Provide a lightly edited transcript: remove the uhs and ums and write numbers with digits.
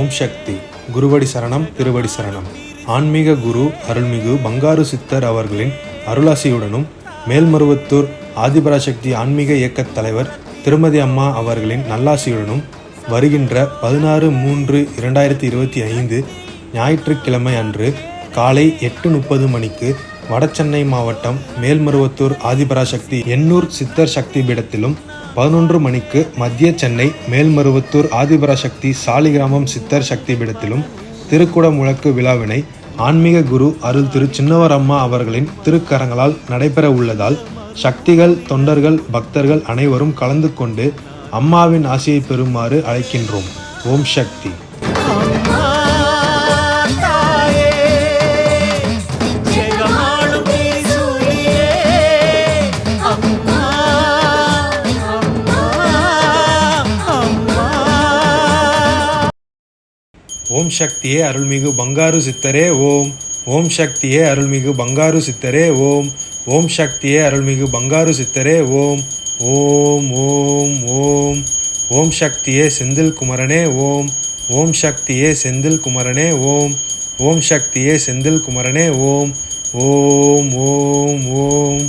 ஓம் சக்தி. குருவடி சரணம், திருவடி சரணம். ஆன்மீக குரு அருள்மிகு பங்காரு சித்தர் அவர்களின் அருளாசியுடனும் மேல்மருவத்தூர் ஆதிபராசக்தி ஆன்மீக இயக்கத் தலைவர் திருமதி அம்மா அவர்களின் நல்லாசியுடனும் வருகின்ற 16/3/2025 ஞாயிற்றுக்கிழமை அன்று காலை 8:30 மணிக்கு வடசென்னை மாவட்டம் மேல்மருவத்தூர் ஆதிபராசக்தி எண்ணூர் சித்தர் சக்தி பீடத்திலும் 11 மணிக்கு மத்திய சென்னை மேல்மருவத்தூர் ஆதிபராசக்தி சாலிகிராமம் சித்தர் சக்தி பீடத்திலும் திருக்குட முழக்கு விழாவினை ஆன்மீக குரு அருள் திரு சின்னவர் அம்மா அவர்களின் திருக்கரங்களால் நடைபெற உள்ளதால் சக்திகள், தொண்டர்கள், பக்தர்கள் அனைவரும் கலந்து கொண்டு அம்மாவின் ஆசியை பெறுமாறு அழைக்கின்றோம். ஓம் சக்தி. ஓம் சக்தியே அருள்மிகு பங்காரு சித்தரே ஓம். ஓம் சக்தியே அருள்மிகு பங்காரு சித்தரே ஓம். ஓம் சக்தியே அருள்மிகு பங்காரு சித்தரே ஓம். ஓம் ஓம் ஓம். ஓம் சக்தியே செந்தில் குமரனே ஓம். ஓம் சக்தியே செந்தில் குமரனே ஓம். ஓம் சக்தியே செந்தில் குமரனே ஓம். ஓம் ஓம் ஓம்.